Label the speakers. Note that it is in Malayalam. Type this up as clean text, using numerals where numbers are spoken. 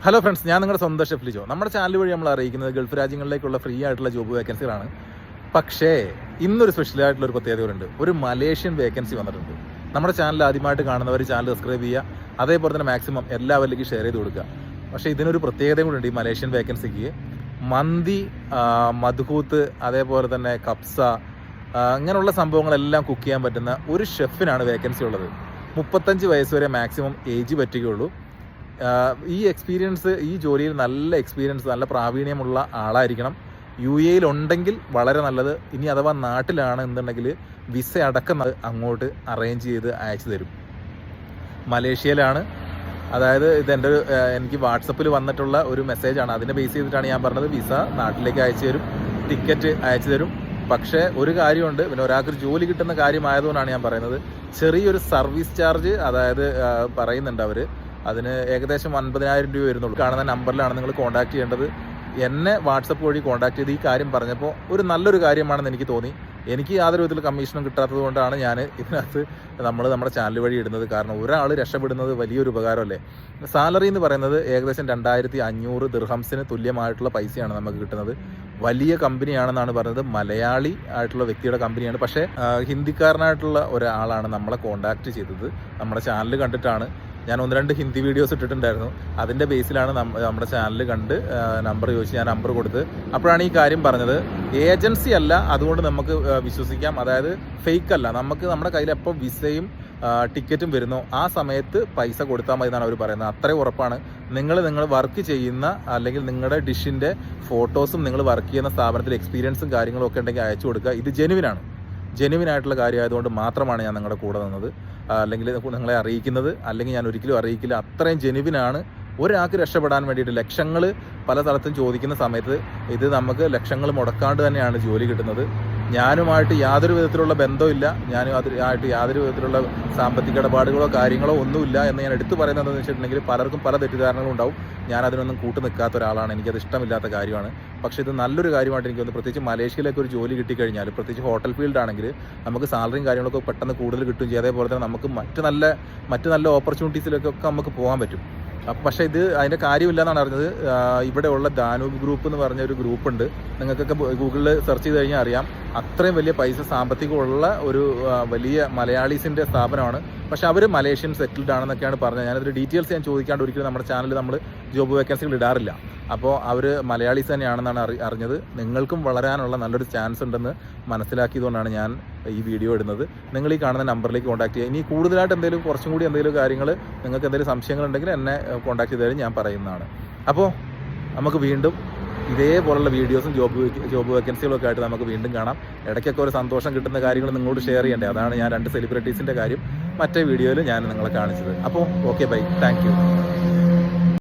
Speaker 1: ഹലോ ഫ്രണ്ട്സ്, ഞാൻ നിങ്ങളുടെ സ്വന്തം ഷെഫ് ലിജോ. നമ്മുടെ ചാനൽ വഴി നമ്മൾ അറിയിക്കുന്നത് ഗൾഫ് രാജ്യങ്ങളിലേക്കുള്ള ഫ്രീ ആയിട്ടുള്ള ജോബ് വേക്കൻസികളാണ്. പക്ഷേ ഇന്നൊരു സ്പെഷ്യലായിട്ടുള്ള ഒരു പ്രത്യേകതയുണ്ട്. ഒരു മലേഷ്യൻ വേക്കൻസി വന്നിട്ടുണ്ട്. നമ്മുടെ ചാനൽ ആദ്യമായിട്ട് കാണുന്നവർ ചാനൽ സബ്സ്ക്രൈബ് ചെയ്യുക, അതേപോലെ തന്നെ മാക്സിമം എല്ലാവരിലേക്കും ഷെയർ ചെയ്ത് കൊടുക്കുക. പക്ഷേ ഇതിനൊരു പ്രത്യേകതയും കൂടി ഉണ്ട്. ഈ മലേഷ്യൻ വേക്കൻസിക്ക് മന്തി, മദ്ഹൂത്ത്, അതേപോലെ തന്നെ കപ്സ, അങ്ങനെയുള്ള സംഭവങ്ങളെല്ലാം കുക്ക് ചെയ്യാൻ പറ്റുന്ന ഒരു ഷെഫിനാണ് വേക്കൻസി ഉള്ളത്. 35 വയസ്സ് വരെ മാക്സിമം ഏജ് പറ്റുകയുള്ളൂ. ഈ എക്സ്പീരിയൻസ്, ഈ ജോലിയിൽ നല്ല എക്സ്പീരിയൻസ്, നല്ല പ്രാവീണ്യമുള്ള ആളായിരിക്കണം. UAE ഉണ്ടെങ്കിൽ വളരെ നല്ലത്. ഇനി അഥവാ നാട്ടിലാണ് എന്നുണ്ടെങ്കിൽ വിസ അടക്കം അങ്ങോട്ട് അറേഞ്ച് ചെയ്ത് അയച്ചു തരും. മലേഷ്യയിലാണ്. അതായത് എനിക്ക് വാട്സപ്പിൽ വന്നിട്ടുള്ള ഒരു മെസ്സേജാണ്. അതിനെ ബേസ് ചെയ്തിട്ടാണ് ഞാൻ പറഞ്ഞത്. വിസ നാട്ടിലേക്ക് അയച്ചു തരും, ടിക്കറ്റ് അയച്ചു തരും. പക്ഷേ ഒരു കാര്യമുണ്ട്, പിന്നെ ഒരാൾക്ക് ജോലി കിട്ടുന്ന കാര്യമായതുകൊണ്ടാണ് ഞാൻ പറയുന്നത്. ചെറിയൊരു സർവീസ് ചാർജ് പറയുന്നുണ്ട് അവർ. അതിന് ഏകദേശം 50,000 രൂപ വരുന്നുള്ളൂ. കാണുന്ന നമ്പറിലാണ് നിങ്ങൾ കോൺടാക്ട് ചെയ്യേണ്ടത്. എന്നെ വാട്സപ്പ് വഴി കോൺടാക്ട് ചെയ്ത് ഈ കാര്യം പറഞ്ഞപ്പോൾ ഒരു നല്ലൊരു കാര്യമാണെന്ന് എനിക്ക് തോന്നി. എനിക്ക് യാതൊരു വിധത്തിൽ കമ്മീഷനും കിട്ടാത്തത് കൊണ്ടാണ് ഞാൻ ഇതിനകത്ത് നമ്മുടെ ചാനൽ വഴി ഇടുന്നത്. കാരണം ഒരാൾ രക്ഷപ്പെടുന്നത് വലിയൊരു ഉപകാരമല്ലേ. സാലറി എന്ന് പറയുന്നത് ഏകദേശം 2500 ദിർഹംസിന് തുല്യമായിട്ടുള്ള പൈസയാണ് നമുക്ക് കിട്ടുന്നത്. വലിയ കമ്പനിയാണെന്നാണ് പറഞ്ഞത്. മലയാളി ആയിട്ടുള്ള വ്യക്തിയുടെ കമ്പനിയാണ്. പക്ഷേ ഹിന്ദിക്കാരനായിട്ടുള്ള ഒരാളാണ് നമ്മളെ കോൺടാക്ട് ചെയ്തത്. നമ്മുടെ ചാനൽ കണ്ടിട്ടാണ്. ഞാൻ 1-2 ഹിന്ദി വീഡിയോസ് ഇട്ടിട്ടുണ്ടായിരുന്നു. അതിൻ്റെ ബേസിലാണ് നമ്മുടെ ചാനൽ കണ്ട് നമ്പർ ചോദിച്ച് ഞാൻ നമ്പർ കൊടുത്ത്. അപ്പോഴാണ് ഈ കാര്യം പറഞ്ഞത്. ഏജൻസി അല്ല, അതുകൊണ്ട് നമുക്ക് വിശ്വസിക്കാം. അതായത് ഫേക്ക് അല്ല. നമ്മുടെ കയ്യിൽ എപ്പോൾ വിസയും ടിക്കറ്റും വരുന്നോ ആ സമയത്ത് പൈസ കൊടുത്താൽ മതി എന്നാണ് അവർ പറയുന്നത്. അത്രയും ഉറപ്പാണ്. നിങ്ങൾ വർക്ക് ചെയ്യുന്ന, അല്ലെങ്കിൽ നിങ്ങളുടെ ഡിഷിൻ്റെ ഫോട്ടോസും നിങ്ങൾ വർക്ക് ചെയ്യുന്ന സ്ഥാപനത്തിൽ എക്സ്പീരിയൻസും കാര്യങ്ങളും ഒക്കെ ഉണ്ടെങ്കിൽ അയച്ചു കൊടുക്കുക. ഇത് ജെനുവിനായിട്ടുള്ള കാര്യമായതുകൊണ്ട് മാത്രമാണ് ഞാൻ നിങ്ങളുടെ കൂടെ നിന്നത്, അല്ലെങ്കിൽ നിങ്ങളെ അറിയിക്കുന്നത്. അല്ലെങ്കിൽ ഞാൻ ഒരിക്കലും അറിയിക്കില്ല. അത്രയും ജെനുവിനാണ്. ഒരാൾക്ക് രക്ഷപ്പെടാൻ വേണ്ടിയിട്ട് ലക്ഷങ്ങൾ പല സ്ഥലത്തും ചോദിക്കുന്ന സമയത്ത് ഇത് നമുക്ക് ലക്ഷങ്ങൾ മുടക്കാണ്ട് തന്നെയാണ് ജോലി കിട്ടുന്നത്. ഞാനുമായിട്ട് യാതൊരു വിധത്തിലുള്ള ബന്ധമില്ല. ആയിട്ട് യാതൊരു വിധത്തിലുള്ള സാമ്പത്തിക ഇടപാടുകളോ കാര്യങ്ങളോ ഒന്നുമില്ല എന്ന് ഞാൻ എടുത്തു പറയുന്നത് എന്താണെന്ന് വെച്ചിട്ടുണ്ടെങ്കിൽ പലർക്കും പല തെറ്റിദ്ധാരണകളും ഉണ്ടാവും. ഞാൻ അതിനൊന്നും കൂട്ടു നിൽക്കാത്ത ഒരാളാണ്. എനിക്കത് ഇഷ്ടമില്ലാത്ത കാര്യമാണ്. പക്ഷേ ഇത് നല്ലൊരു കാര്യമായിട്ട് എനിക്ക് തോന്നുന്നു. പ്രത്യേകിച്ച് മലേഷ്യയിലേക്ക് ഒരു ജോലി കിട്ടിക്കഴിഞ്ഞാൽ, പ്രത്യേകിച്ച് ഹോട്ടൽ ഫീൽഡ് ആണെങ്കിൽ നമുക്ക് സാലറിയും കാര്യങ്ങളൊക്കെ പെട്ടെന്ന് കൂടുതൽ കിട്ടും ചെയ്യും. അതേപോലെ തന്നെ നമുക്ക് മറ്റ് നല്ല ഓപ്പർച്യൂണിറ്റീസിലേക്കൊക്കെ നമുക്ക് പോകാൻ പറ്റും. പക്ഷേ അതിൻ്റെ കാര്യമില്ല എന്നാണ് അറിഞ്ഞത്. ഇവിടെയുള്ള ദാനൂബ് ഗ്രൂപ്പ് എന്ന് പറഞ്ഞ ഒരു ഗ്രൂപ്പുണ്ട്. നിങ്ങൾക്കൊക്കെ ഗൂഗിളിൽ സെർച്ച് ചെയ്ത് കഴിഞ്ഞാൽ അറിയാം. അത്രയും വലിയ പൈസ സാമ്പത്തികമുള്ള ഒരു വലിയ മലയാളീസിൻ്റെ സ്ഥാപനമാണ്. പക്ഷെ അവർ മലേഷ്യൻ സെറ്റിൽഡ് ആണെന്നൊക്കെയാണ് പറഞ്ഞത്. ഞാനതിൻ്റെ ഡീറ്റെയിൽസ് ഞാൻ ചോദിക്കാണ്ട് ഒരിക്കലും നമ്മുടെ ചാനലിൽ നമ്മൾ ജോബ് വേക്കൻസികൾ ഇടാറില്ല. അപ്പോൾ അവർ മലയാളീസ് തന്നെയാണെന്നാണ് അറിഞ്ഞത്. നിങ്ങൾക്കും വളരാനുള്ള നല്ലൊരു ചാൻസ് ഉണ്ടെന്ന് മനസ്സിലാക്കിയതുകൊണ്ടാണ് ഞാൻ ഈ വീഡിയോ ഇടുന്നത്. നിങ്ങൾ ഈ കാണുന്ന നമ്പറിലേക്ക് കോൺടാക്ട് ചെയ്യുക. ഇനി കൂടുതലായിട്ട് കുറച്ചും കൂടി കാര്യങ്ങൾ, നിങ്ങൾക്ക് എന്തെങ്കിലും സംശയങ്ങളുണ്ടെങ്കിൽ എന്നെ കോൺടാക്ട് ചെയ്താലും ഞാൻ പറയുന്നതാണ്. അപ്പോൾ നമുക്ക് വീണ്ടും ഇതേപോലുള്ള വീഡിയോസും ജോബ് വേക്കൻസികളൊക്കെ ആയിട്ട് നമുക്ക് വീണ്ടും കാണാം. ഇടയ്ക്കൊക്കെ ഒരു സന്തോഷം കിട്ടുന്ന കാര്യങ്ങൾ നിങ്ങളോട് ഷെയർ ചെയ്യണ്ടേ. അതാണ് ഞാൻ 2 സെലിബ്രിറ്റീസിൻ്റെ കാര്യം മറ്റേ വീഡിയോയിൽ ഞാൻ നിങ്ങളെ കാണിച്ചത്. അപ്പോൾ ഓക്കെ, ബൈ, താങ്ക് യു.